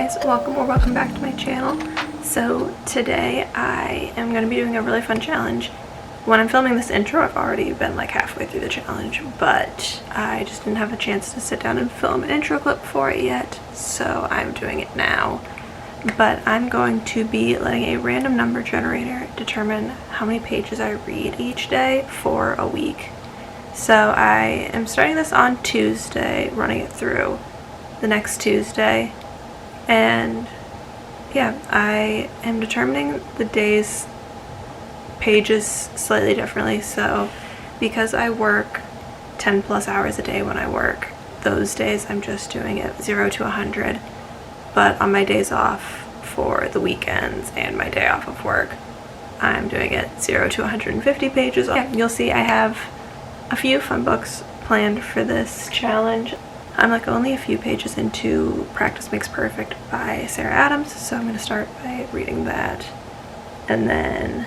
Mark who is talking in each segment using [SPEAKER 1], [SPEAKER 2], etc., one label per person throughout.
[SPEAKER 1] guys, welcome or welcome back to my channel. So today I am going to be doing a really fun challenge. When I'm filming this intro, I've already been like halfway through the challenge, but I just didn't have a chance to sit down and film an intro clip for it yet, so I'm doing it now. But I'm going to be letting a random number generator determine how many pages I read each day for a week. So I am starting this on Tuesday, running it through the next Tuesday, and yeah, I am determining the day's pages slightly differently. So because I work 10 plus hours a day when I work, those days I'm just doing it 0 to 100, but on my days off for the weekends and my day off of work, I'm doing it 0 to 150 pages. Yeah, you'll see I have a few fun books planned for this challenge. I'm like only a few pages into Practice Makes Perfect by Sarah Adams, so I'm going to start by reading that. And then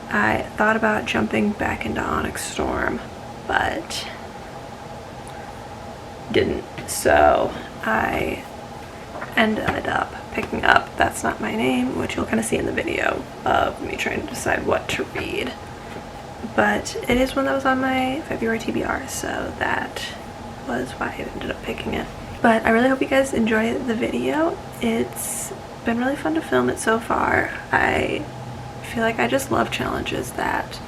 [SPEAKER 1] I thought about jumping back into Onyx Storm, but didn't. So I ended up picking up That's Not My Name, which you'll kind of see in the video of me trying to decide what to read. But it is one that was on my February TBR, so that was why I ended up picking it. But I really hope you guys enjoy the video. It's been really fun to film it so far. I feel like I just love challenges that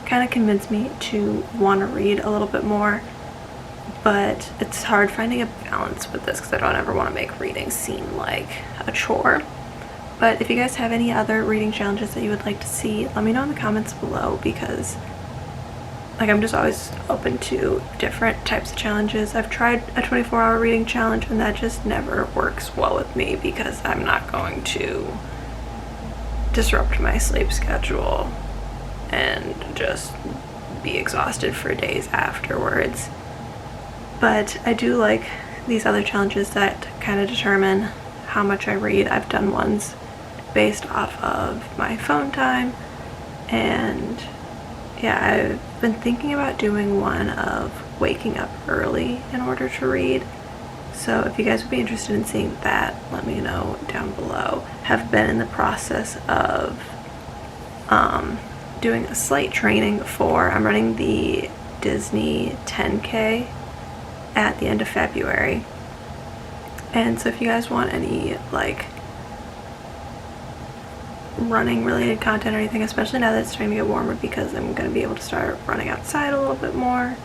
[SPEAKER 1] kind of convince me to want to read a little bit more, but it's hard finding a balance with this because I don't ever want to make reading seem like a chore. But if you guys have any other reading challenges that you would like to see, let me know in the comments below, because like I'm just always open to different types of challenges. I've tried a 24-hour reading challenge and that just never works well with me because I'm not going to disrupt my sleep schedule and just be exhausted for days afterwards. But I do like these other challenges that kind of determine how much I read. I've done ones based off of my phone time, and yeah, I've been thinking about doing one of waking up early in order to read. So if you guys would be interested in seeing that, let me know down below. Have been in the process of doing a slight training for, I'm running the Disney 10K at the end of February. And so if you guys want any like running related content or anything, especially now that it's starting to get warmer because I'm going to be able to start running outside a little bit more,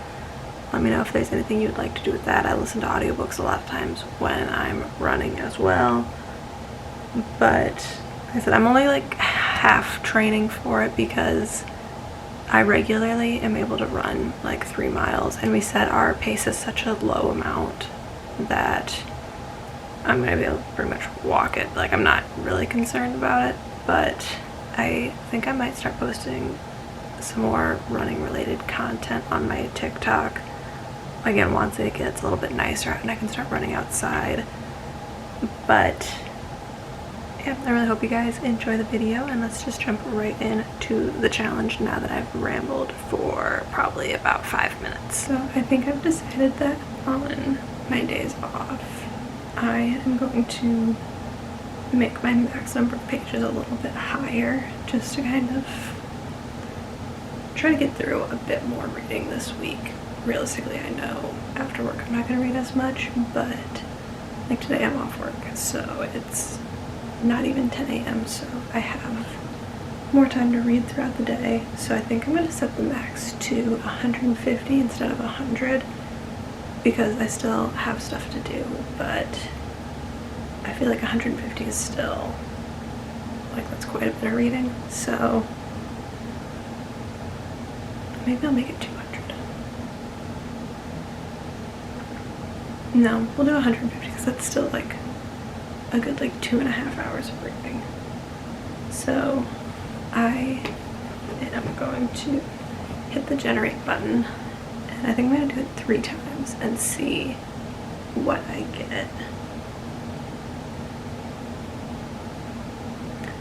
[SPEAKER 1] let me know if there's anything you'd like to do with that. I listen to audiobooks a lot of times when I'm running as well. But like I said, I'm only like half training for it because I regularly am able to run like 3 miles, and we set our pace as such a low amount that I'm going to be able to pretty much walk it. Like, I'm not really concerned about it, but I think I might start posting some more running related content on my TikTok again once it gets a little bit nicer and I can start running outside. But yeah, I really hope you guys enjoy the video, and let's just jump right into the challenge now that I've rambled for probably about 5 minutes. So I think I've decided that on my days off, I am going to make my max number of pages a little bit higher, just to kind of try to get through a bit more reading this week. Realistically, I know after work I'm not going to read as much, but like today I'm off work, so it's not even 10 a.m. so I have more time to read throughout the day. So I think I'm going to set the max to 150 instead of 100 because I still have stuff to do, but I feel like 150 is still like that's quite a bit of reading. So maybe I'll make it 200. No, we'll do 150 because that's still like a good like 2.5 hours of reading. So I am going to hit the generate button, and I think I'm going to do it 3 times and see what I get.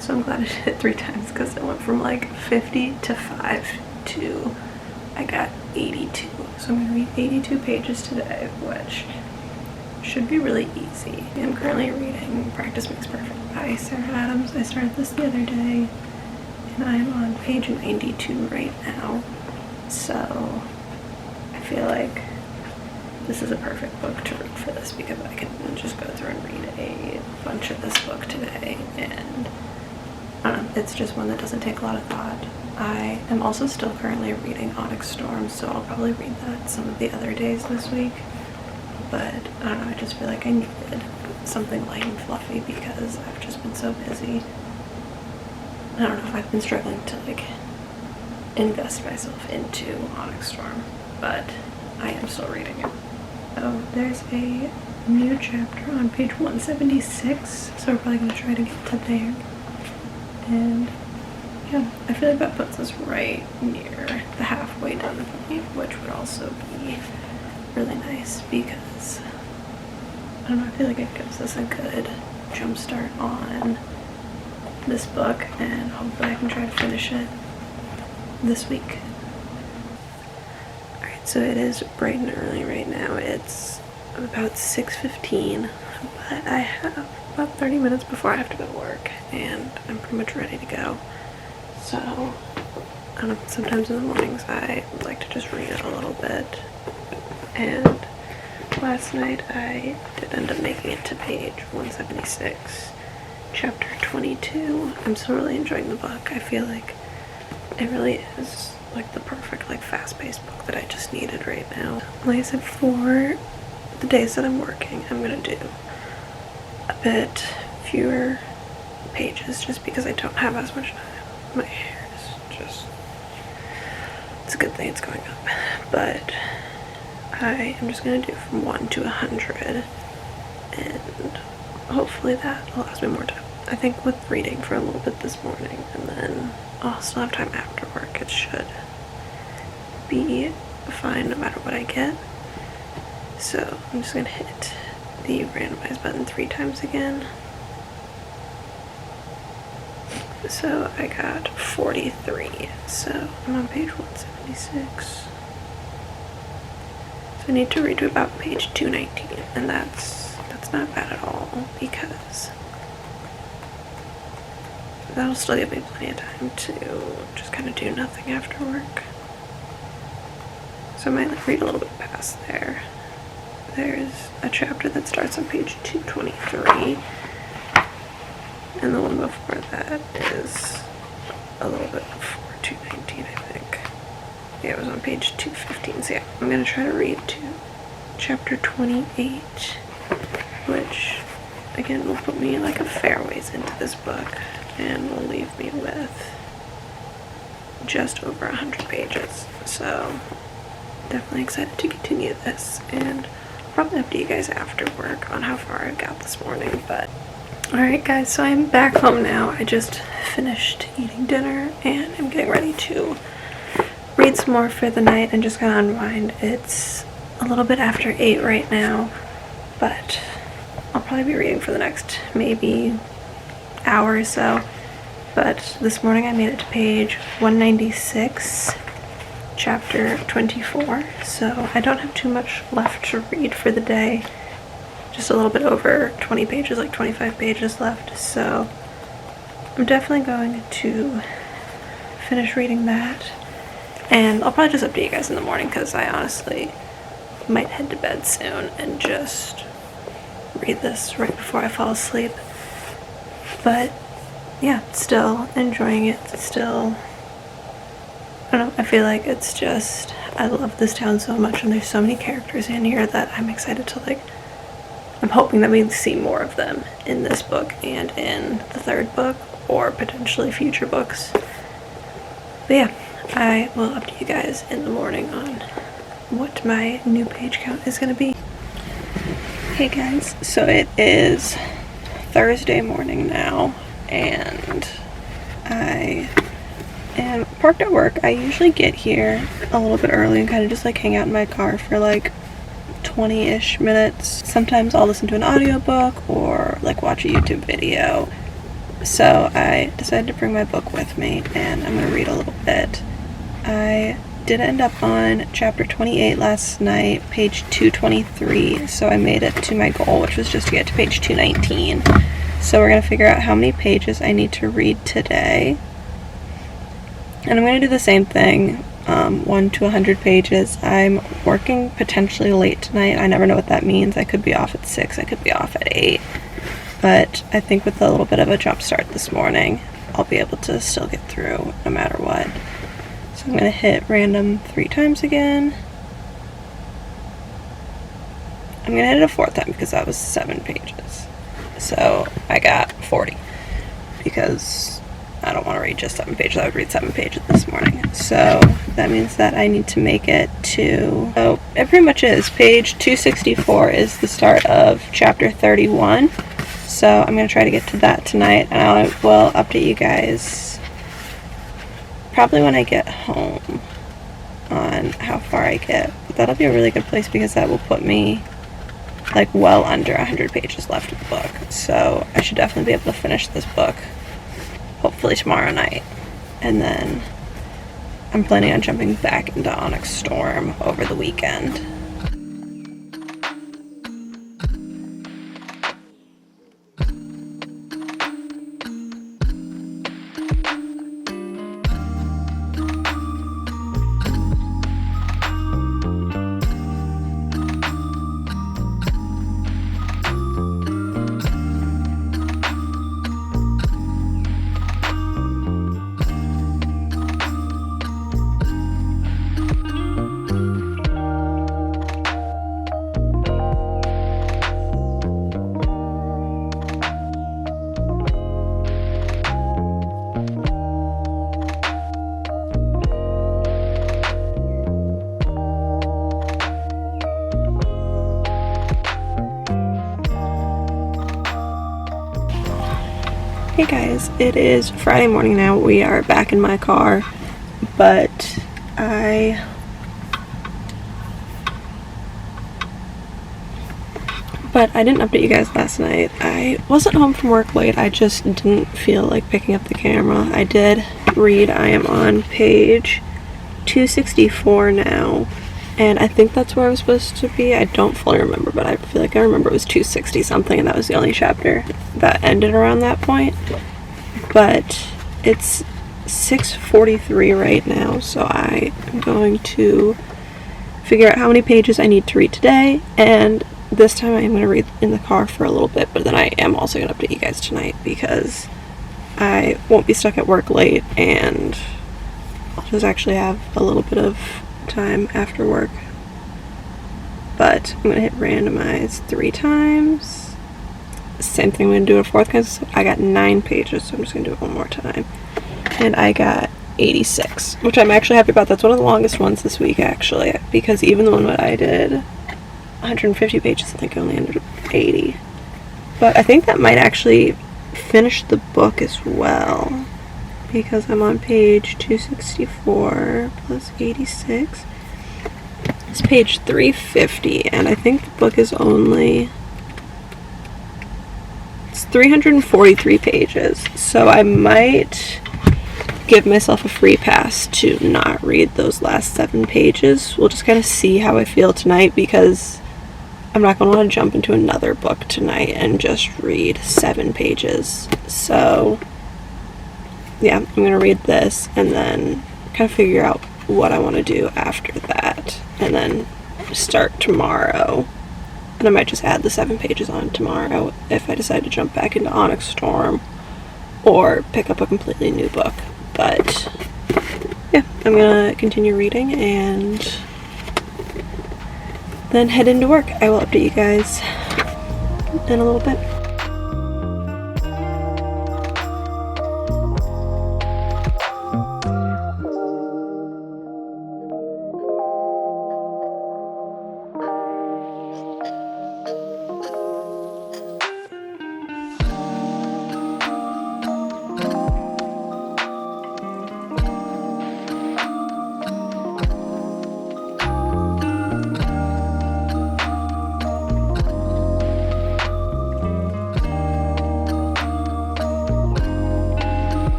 [SPEAKER 1] So I'm glad I did it 3 times because it went from like 50 to 5 to I got 82. So I'm going to read 82 pages today, which should be really easy. I'm currently reading Practice Makes Perfect by Sarah Adams. I started this the other day, and I'm on page 92 right now. So I feel like this is a perfect book to read for this because I can just go through and read a bunch of this book today, and it's just one that doesn't take a lot of thought. I am also still currently reading Onyx Storm, so I'll probably read that some of the other days this week. But I don't know, I just feel like I needed something light and fluffy because I've just been so busy. I don't know if I've been struggling to like invest myself into Onyx Storm, but I am still reading it. So there's a new chapter on page 176, so we're probably going to try to get to there. And yeah, I feel like that puts us right near the halfway done point, which would also be really nice because, I don't know, I feel like it gives us a good jump start on this book, and hopefully I can try to finish it this week. Alright, so it is bright and early right now. It's about 6:15, but I have about 30 minutes before I have to go to work, and I'm pretty much ready to go. So, I don't know, sometimes in the mornings I like to just read a little bit, and last night I did end up making it to page 176, chapter 22. I'm still really enjoying the book. I feel like it really is like the perfect like fast-paced book that I just needed right now. Like I said, for the days that I'm working, I'm gonna do a bit fewer pages just because I don't have as much time. My hair is just, it's a good thing it's going up, but I am just going to do from 1 to 100, and hopefully that allows me more time. I think with reading for a little bit this morning, and then I'll still have time after work, it should be fine no matter what I get. So I'm just going to hit the randomize button 3 times again. So I got 43, so I'm on page 176. So I need to read to about page 219, and that's not bad at all because that'll still give me plenty of time to just kind of do nothing after work. So I might like read a little bit past there. There's a chapter that starts on page 223. And the one before that is a little bit before 219, I think. Yeah, it was on page 215. So yeah, I'm going to try to read to chapter 28, which, again, will put me like a fair ways into this book and will leave me with just over 100 pages. So definitely excited to continue this, and I'll probably update you guys after work on how far I got this morning, but alright guys, so I'm back home now. I just finished eating dinner and I'm getting ready to read some more for the night and just kind of unwind. It's a little bit after 8 right now, but I'll probably be reading for the next maybe hour or so. But this morning I made it to page 196, chapter 24, so I don't have too much left to read for the day. Just a little bit over 20 pages, like 25 pages left, so I'm definitely going to finish reading that, and I'll probably just update you guys in the morning because I honestly might head to bed soon and just read this right before I fall asleep. But yeah, still enjoying it, still, I don't know, I feel like it's just, I love this town so much, and there's so many characters in here that I'm excited to like, I'm hoping that we see more of them in this book and in the third book, or potentially future books. But yeah, I will update you guys in the morning on what my new page count is going to be. Hey guys, so it is Thursday morning now, and I am parked at work. I usually get here a little bit early and kind of just like hang out in my car for like 20-ish minutes. Sometimes I'll listen to an audiobook or like watch a YouTube video. So I decided to bring my book with me and I'm going to read a little bit. I did end up on chapter 28 last night, page 223, so I made it to my goal, which was just to get to page 219. So we're going to figure out how many pages I need to read today. And I'm going to do the same thing, 1 to 100 pages. I'm working potentially late tonight. I never know what that means. I could be off at 6, I could be off at 8. But I think with a little bit of a jump start this morning, I'll be able to still get through no matter what. So I'm going to hit random 3 times again. I'm going to hit it a 4th time because that was 7 pages. So I got 40 because I don't want to read just 7 pages. I would read 7 pages this morning. So that means that I need to make it to, oh, it pretty much is. Page 264 is the start of chapter 31. So I'm going to try to get to that tonight, and I will update you guys probably when I get home on how far I get. But that'll be a really good place because that will put me like well under 100 pages left of the book. So I should definitely be able to finish this book hopefully tomorrow night. And then I'm planning on jumping back into Onyx Storm over the weekend. Hey guys, it is Friday morning now. We are back in my car, but I didn't update you guys last night. I wasn't home from work late. I just didn't feel like picking up the camera. I did read. I am on page 264 now, and I think that's where I was supposed to be. I don't fully remember, but I feel like I remember it was 260 something, and that was the only chapter that ended around that point. But it's 6:43 right now, so I am going to figure out how many pages I need to read today, and this time I am going to read in the car for a little bit, but then I am also going to update you guys tonight because I won't be stuck at work late, and I'll just actually have a little bit of time after work. But I'm going to hit randomize 3 times. Same thing, I'm going to do it a 4th because I got 9 pages, so I'm just going to do it one more time. And I got 86, which I'm actually happy about. That's one of the longest ones this week, actually, because even the one that I did 150 pages, I think I only ended up 80. But I think that might actually finish the book as well, because I'm on page 264 plus 86. It's page 350, and I think the book is only, it's 343 pages, so I might give myself a free pass to not read those last 7 pages. We'll just kind of see how I feel tonight, because I'm not going to want to jump into another book tonight and just read 7 pages. So yeah, I'm going to read this and then kind of figure out what I want to do after that, and then start tomorrow. And I might just add the 7 pages on tomorrow if I decide to jump back into Onyx Storm or pick up a completely new book. But yeah, I'm going to continue reading and then head into work. I will update you guys in a little bit.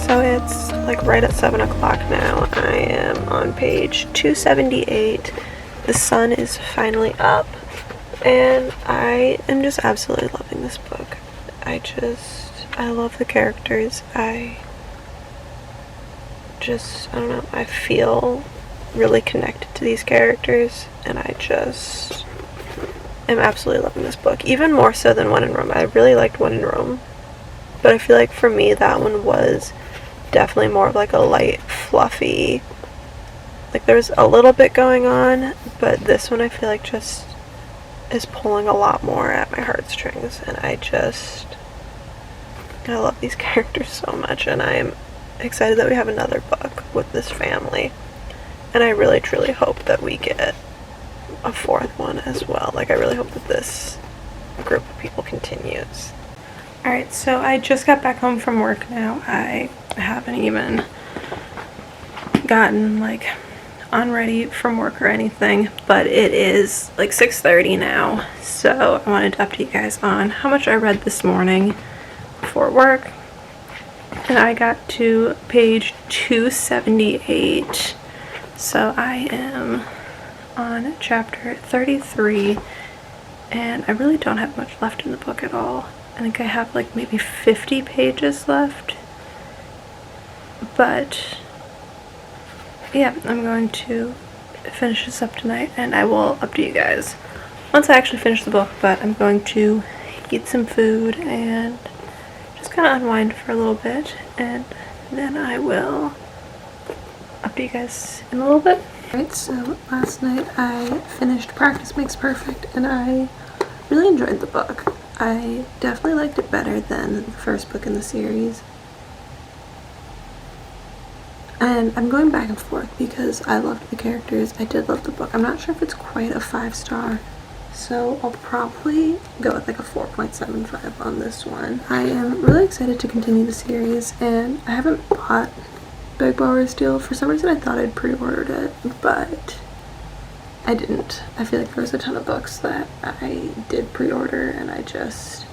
[SPEAKER 1] So it's like right at 7 o'clock now. I am on page 278. The sun is finally up, and I am just absolutely loving this book. I love the characters. I don't know, I feel really connected to these characters, and I just am absolutely loving this book, even more so than When in Rome. I really liked When in Rome, but I feel like for me that one was definitely more of like a light, fluffy, like there's a little bit going on, but this one I feel like just is pulling a lot more at my heartstrings, and I love these characters so much, and I'm excited that we have another book with this family, and I really truly hope that we get a fourth one as well. Like, I really hope that this group of people continues. Alright, so I just got back home from work now. I haven't even gotten like unready from work or anything, but it is like 6:30 now, so I wanted to update you guys on how much I read this morning before work. And I got to page 278, so I am on chapter 33, and I really don't have much left in the book at all. I think I have like maybe 50 pages left, but yeah, I'm going to finish this up tonight, and I will update you guys once I actually finish the book. But I'm going to eat some food and just kind of unwind for a little bit, and then I will update you guys in a little bit. Alright, so last night I finished Practice Makes Perfect, and I really enjoyed the book. I definitely liked it better than the first book in the series. And I'm going back and forth because I loved the characters. I did love the book. I'm not sure if it's quite a 5-star, so I'll probably go with like a 4.75 on this one. I am really excited to continue the series, and I haven't bought Big Bower Steel. For some reason I thought I'd pre-ordered it, but I didn't. I feel like there was a ton of books that I did pre-order, and I just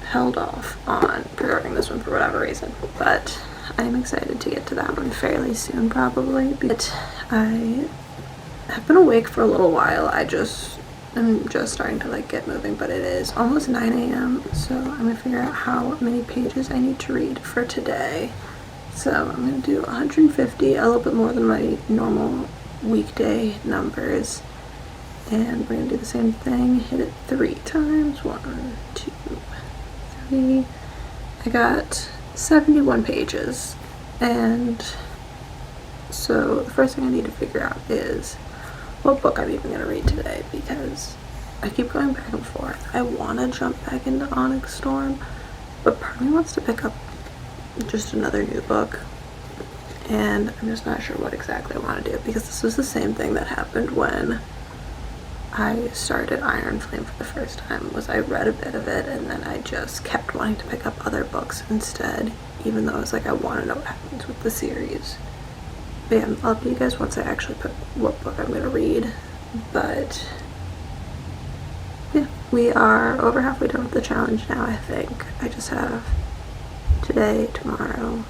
[SPEAKER 1] held off on pre-ordering this one for whatever reason. But I'm excited to get to that one fairly soon, probably. But I have been awake for a little while. I'm just starting to like get moving, but it is almost 9 a.m. so I'm gonna figure out how many pages I need to read for today. So I'm gonna do 150, a little bit more than my normal weekday numbers, and we're gonna do the same thing. Hit it 3 times. 1, 2, 3. I got 71 pages, and so the first thing I need to figure out is what book I'm even going to read today, because I keep going back and forth. I want to jump back into Onyx Storm, but part of me wants to pick up just another new book, and I'm just not sure what exactly I want to do, because this was the same thing that happened when I started Iron Flame for the first time. Was I read a bit of it, and then I just kept wanting to pick up other books instead, even though I was like, I want to know what happens with the series. But yeah, I'll update you guys once I actually put what book I'm going to read. But yeah, we are over halfway done with the challenge now, I think. I just have today, tomorrow,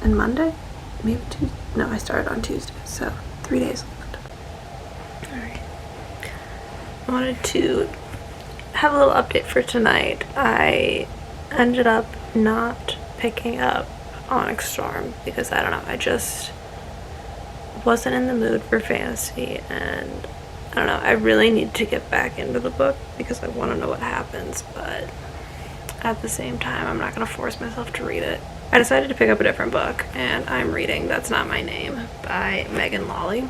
[SPEAKER 1] and Monday? Maybe Tuesday? No, I started on Tuesday, so 3 days left. Alright. I wanted to have a little update for tonight. I ended up not picking up Onyx Storm because, I don't know, I just wasn't in the mood for fantasy, and I don't know, I really need to get back into the book because I want to know what happens, but at the same time I'm not going to force myself to read it. I decided to pick up a different book, and I'm reading That's Not My Name by Megan Lawley.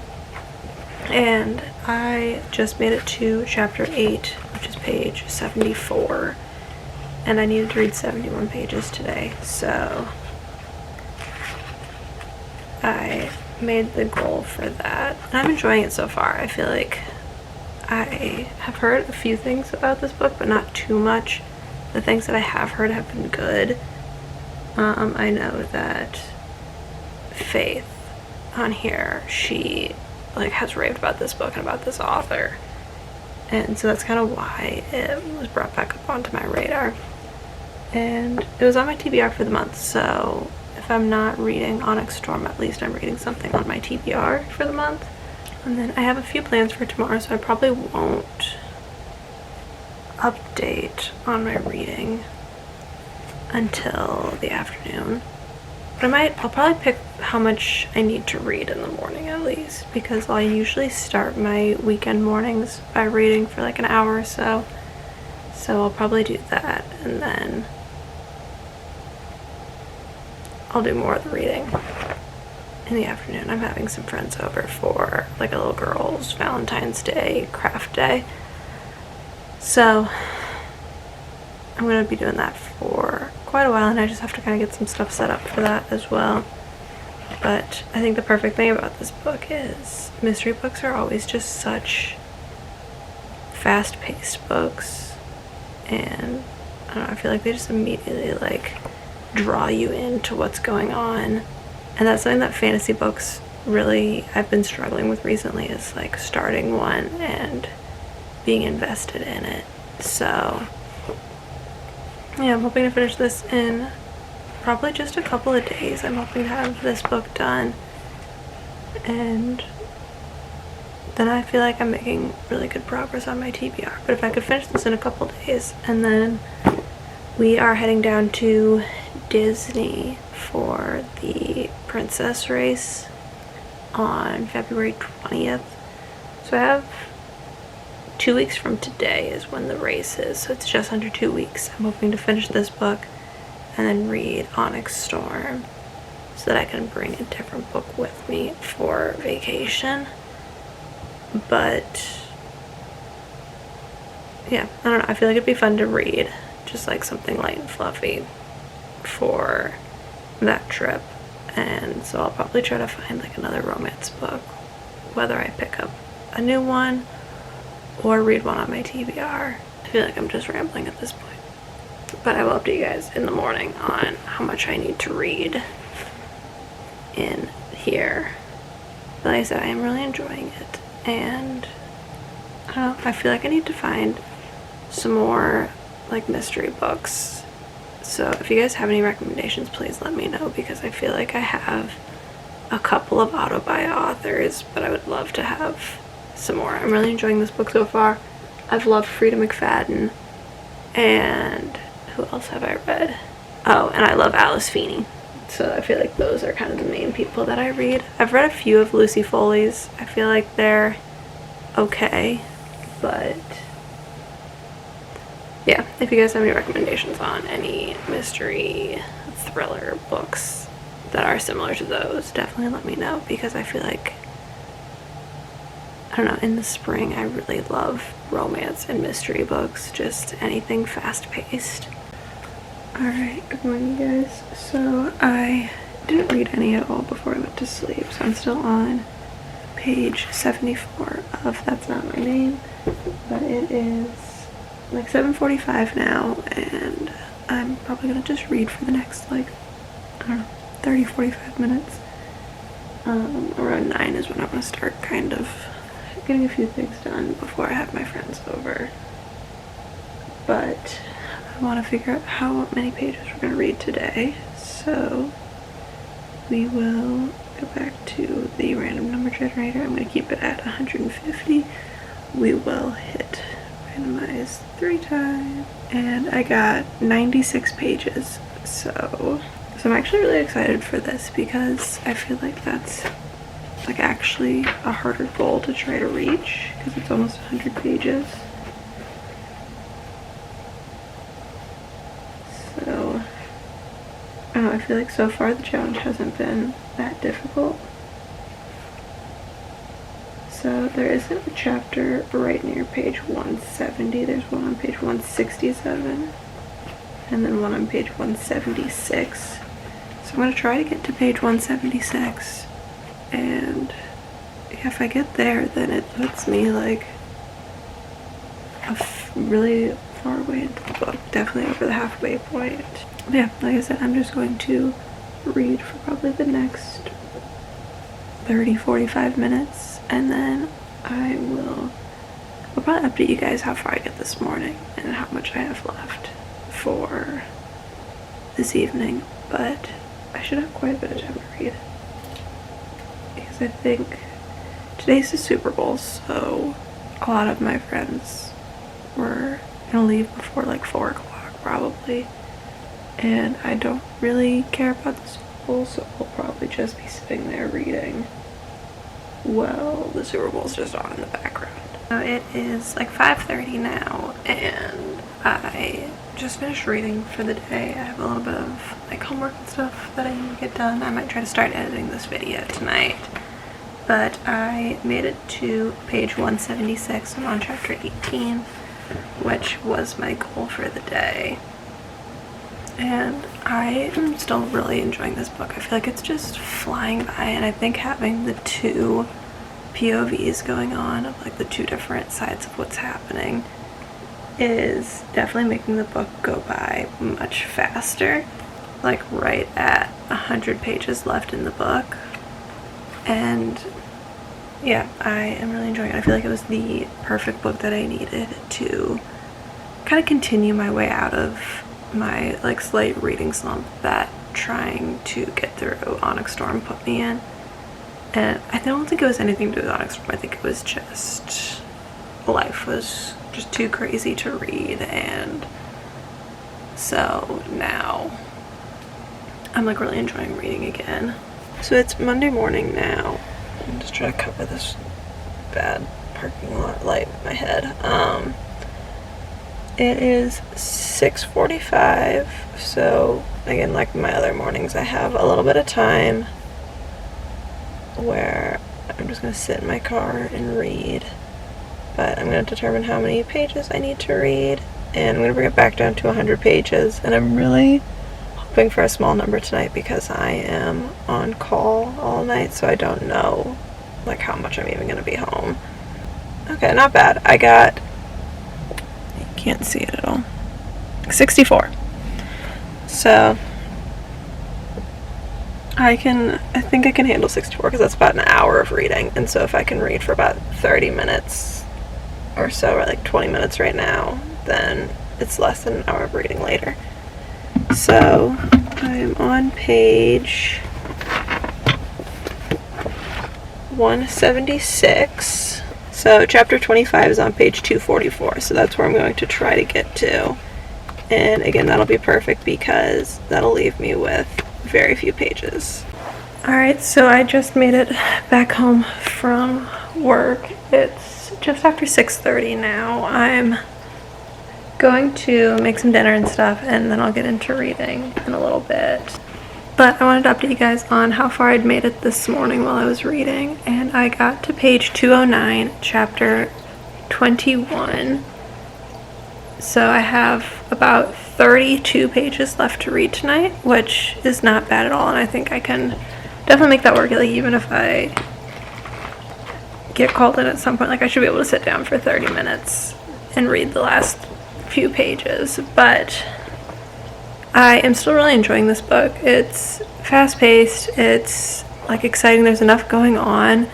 [SPEAKER 1] And I just made it to chapter 8, which is page 74, and I needed to read 71 pages today, so I made the goal for that, and I'm enjoying it so far. I feel like I have heard a few things about this book, but not too much. The things that I have heard have been good. I know that Faith on here, she like has raved about this book and about this author, and so that's kind of why it was brought back up onto my radar, and it was on my TBR for the month, so if I'm not reading Onyx Storm, at least I'm reading something on my TBR for the month. And then I have a few plans for tomorrow, so I probably won't update on my reading until the afternoon. But I'll probably pick how much I need to read in the morning at least, because I usually start my weekend mornings by reading for like an hour or so. So I'll probably do that, and then I'll do more of the reading in the afternoon. I'm having some friends over for like a little girls' Valentine's Day craft day. So I'm going to be doing that for quite a while, and I just have to kind of get some stuff set up for that as well. But I think the perfect thing about this book is mystery books are always just such fast-paced books, and I don't know, I feel like they just immediately like draw you into what's going on. And that's something that fantasy books really, I've been struggling with recently, is like starting one and being invested in it. So yeah, I'm hoping to finish this in probably just a couple of days. I'm hoping to have this book done, and then I feel like I'm making really good progress on my TBR. But if I could finish this in a couple of days, and then we are heading down to Disney for the princess race on February 20th. So I have 2 weeks from today is when the race is, so it's just under 2 weeks. I'm hoping to finish this book and then read Onyx Storm so that I can bring a different book with me for vacation. But yeah, I don't know, I feel like it'd be fun to read just like something light and fluffy for that trip. And so I'll probably try to find like another romance book, whether I pick up a new one or read one on my TBR. I feel like I'm just rambling at this point, but I will update you guys in the morning on how much I need to read in here. But like I said, I am really enjoying it, and I don't know, I feel like I need to find some more like mystery books. So if you guys have any recommendations, please let me know, because I feel like I have a couple of auto-buy authors, but I would love to have some more. I'm really enjoying this book so far. I've loved Frida McFadden, and who else have I read? Oh, and I love Alice Feeney. So I feel like those are kind of the main people that I read. I've read a few of Lucy Foley's. I feel like they're okay, but yeah, if you guys have any recommendations on any mystery thriller books that are similar to those, definitely let me know, because I feel like, I don't know, in the spring I really love romance and mystery books, just anything fast-paced. Alright, good morning guys. So I didn't read any at all before I went to sleep, so I'm still on page 74 of That's Not My Name, but it is like 7:45 now, and I'm probably gonna just read for the next like, I don't know, 30-45 minutes. Around 9 is when I'm gonna start kind of getting a few things done before I have my friends over. But I want to figure out how many pages we're going to read today, so we will go back to the random number generator. I'm going to keep it at 150. We will hit randomize 3 times, and I got 96 pages, so I'm actually really excited for this, because I feel like that's like actually a harder goal to try to reach, because it's almost 100 pages. So I don't know, I feel like so far the challenge hasn't been that difficult. So there isn't a chapter right near page 170. There's one on page 167 and then one on page 176. So I'm going to try to get to page 176, and if I get there, then it puts me like really far away into the book, definitely over the halfway point. But yeah, like I said, I'm just going to read for probably the next 30-45 minutes, and then I'll probably update you guys how far I get this morning and how much I have left for this evening. But I should have quite a bit of time to read. Because I think today's the Super Bowl, so a lot of my friends were gonna leave before like 4 o'clock probably. And I don't really care about the Super Bowl, so I'll probably just be sitting there reading while the Super Bowl's just on in the background. So it is like 5:30 now, and I just finished reading for the day. I have a little bit of like homework and stuff that I need to get done. I might try to start editing this video tonight. But I made it to page 176. I'm on chapter 18, which was my goal for the day. And I am still really enjoying this book. I feel like it's just flying by, and I think having the two POVs going on of like the two different sides of what's happening is definitely making the book go by much faster. Like right at 100 pages left in the book. And yeah, I am really enjoying it. I feel like it was the perfect book that I needed to kind of continue my way out of my like slight reading slump that trying to get through Onyx Storm put me in. And I don't think it was anything to do with Onyx Storm. I think it was just life was just too crazy to read, and so now I'm like really enjoying reading again. So it's Monday morning now. I'm just trying to cover this bad parking lot light in my head. It is 6:45, so again, like my other mornings, I have a little bit of time where I'm just going to sit in my car and read, but I'm going to determine how many pages I need to read, and I'm going to bring it back down to 100 pages, and I'm really hoping for a small number tonight because I am on call all night, so I don't know like how much I'm even going to be home. Okay, not bad. I got, you can't see it at all, 64. So I think I can handle 64 because that's about an hour of reading, and so if I can read for about 30 minutes or so, or like 20 minutes right now, then it's less than an hour of reading later. So I'm on page 176. So chapter 25 is on page 244, so that's where I'm going to try to get to. And again, that'll be perfect because that'll leave me with very few pages. Alright, so I just made it back home from work. It's just after 6:30 now. I'm going to make some dinner and stuff, and then I'll get into reading in a little bit. But I wanted to update you guys on how far I'd made it this morning while I was reading, and I got to page 209, chapter 21. So I have about 32 pages left to read tonight, which is not bad at all, and I think I can definitely make that work. Like, even if I get called in at some point, like I should be able to sit down for 30 minutes and read the last few pages. But I am still really enjoying this book. It's fast-paced, it's like exciting, there's enough going on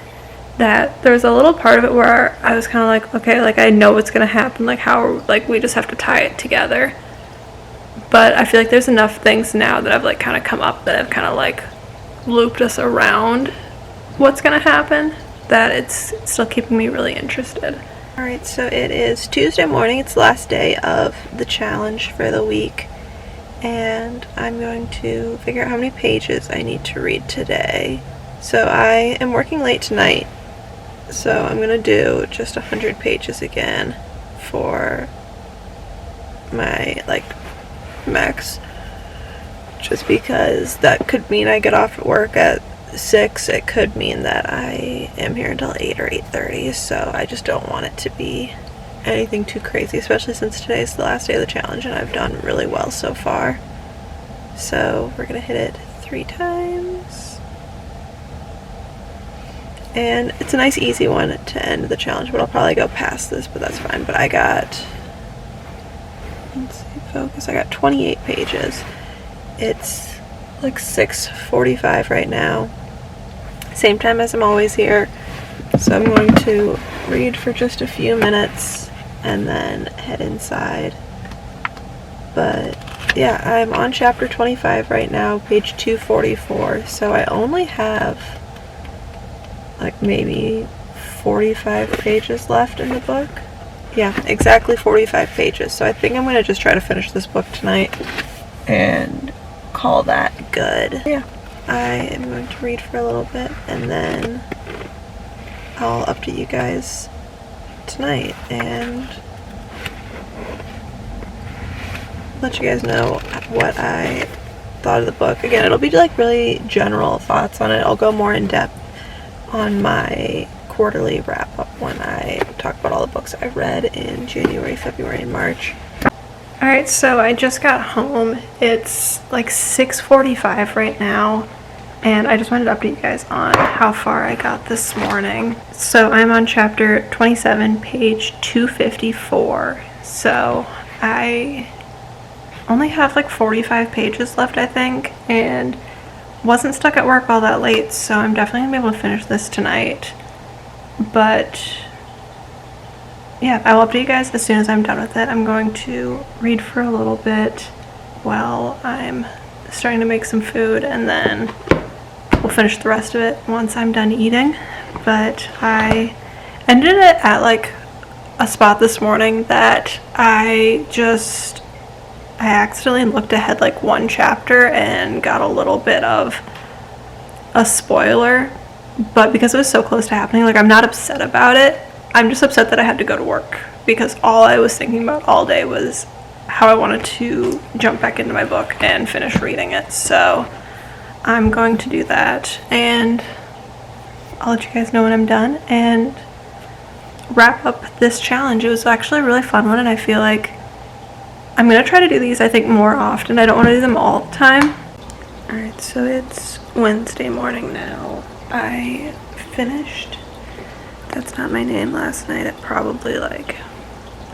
[SPEAKER 1] that there's a little part of it where I was kind of like, okay, like I know what's gonna happen, like how, like we just have to tie it together. But I feel like there's enough things now that have like kind of come up that have kind of like looped us around what's gonna happen, that it's still keeping me really interested. Alright, so it is Tuesday morning. It's the last day of the challenge for the week, and I'm going to figure out how many pages I need to read today. So I am working late tonight, so I'm going to do just 100 pages again for my like max, just because that could mean I get off at work at 6. It could mean that I am here until 8 or 8:30, so I just don't want it to be anything too crazy, especially since today's the last day of the challenge and I've done really well so far. So we're gonna hit it 3 times, and it's a nice easy one to end the challenge, but I'll probably go past this, but that's fine. But I got, let's see, focus, I got 28 pages. It's like 6:45 right now, same time as I'm always here, so I'm going to read for just a few minutes and then head inside. But yeah, I'm on chapter 25 right now, page 244, so I only have like maybe 45 pages left in the book. Yeah, exactly 45 pages. So I think I'm going to just try to finish this book tonight and call that good. Yeah, I am going to read for a little bit and then I'll update you guys tonight and let you guys know what I thought of the book. Again, it'll be like really general thoughts on it. I'll go more in depth on my quarterly wrap up when I talk about all the books I read in January, February, and March. Alright, so I just got home. It's like 6:45 right now, and I just wanted to update you guys on how far I got this morning. So I'm on chapter 27, page 254. So I only have like 45 pages left, I think, and wasn't stuck at work all that late, so I'm definitely gonna be able to finish this tonight. But yeah, I will update you guys as soon as I'm done with it. I'm going to read for a little bit while I'm starting to make some food, and then we'll finish the rest of it once I'm done eating. But I ended it at like a spot this morning that I accidentally looked ahead like one chapter and got a little bit of a spoiler, but because it was so close to happening, like I'm not upset about it. I'm just upset that I had to go to work because all I was thinking about all day was how I wanted to jump back into my book and finish reading it. So I'm going to do that and I'll let you guys know when I'm done and wrap up this challenge. It was actually a really fun one, and I feel like I'm going to try to do these, I think, more often. I don't want to do them all the time. Alright, so it's Wednesday morning now. I finished That's Not My Name last night at probably like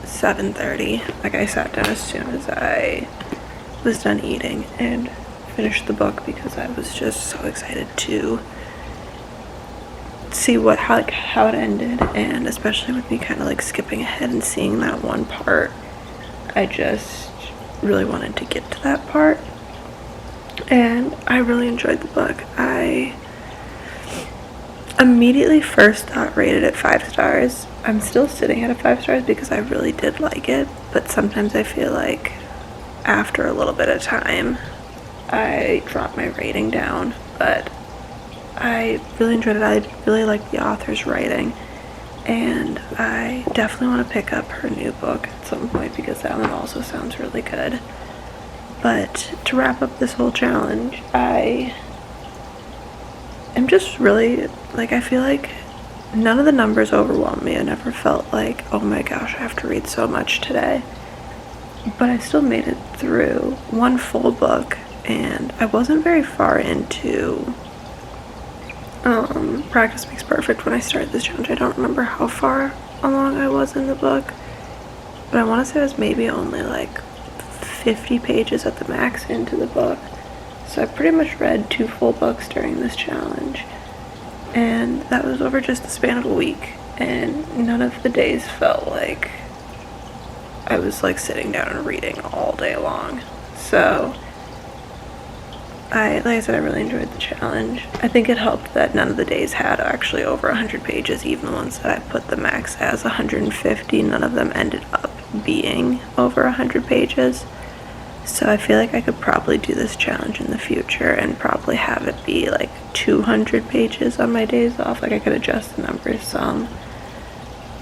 [SPEAKER 1] 7:30. Like I sat down as soon as I was done eating and finished the book because I was just so excited to see how it ended, and especially with me kind of like skipping ahead and seeing that one part. I just really wanted to get to that part, and I really enjoyed the book. I immediately first thought rated it 5 stars. I'm still sitting at a 5 stars because I really did like it, but sometimes I feel like after a little bit of time I drop my rating down. But I really enjoyed it. I really liked the author's writing, and I definitely want to pick up her new book at some point because that one also sounds really good. But to wrap up this whole challenge, I am just really, like, I feel like none of the numbers overwhelmed me. I never felt like, oh my gosh, I have to read so much today. But I still made it through one full book, and I wasn't very far into Practice Makes Perfect when I started this challenge. I don't remember how far along I was in the book, but I want to say I was maybe only like 50 pages at the max into the book. So I pretty much read 2 full books during this challenge, and that was over just the span of a week, and none of the days felt like I was like sitting down and reading all day long. So like I said, I really enjoyed the challenge. I think it helped that none of the days had actually over 100 pages. Even the ones that I put the max as 150, none of them ended up being over 100 pages. So I feel like I could probably do this challenge in the future and probably have it be like 200 pages on my days off. Like I could adjust the numbers some.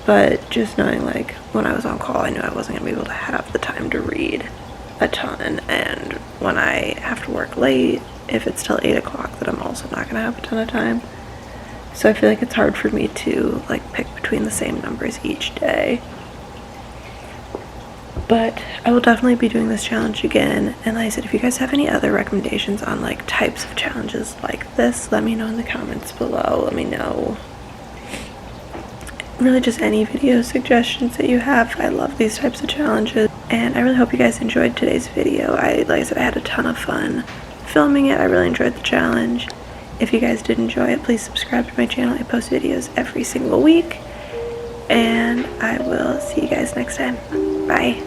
[SPEAKER 1] But just knowing like when I was on call, I knew I wasn't going to be able to have the time to read a ton, and when I have to work late, if it's till 8 o'clock, that I'm also not going to have a ton of time. So I feel like it's hard for me to like pick between the same numbers each day. But I will definitely be doing this challenge again, and like I said, if you guys have any other recommendations on like types of challenges like this, let me know in the comments below. Let me know really just any video suggestions that you have. I love these types of challenges, and I really hope you guys enjoyed today's video. Like I said, I had a ton of fun filming it. I really enjoyed the challenge. If you guys did enjoy it, please subscribe to my channel. I post videos every single week, and I will see you guys next time. Bye.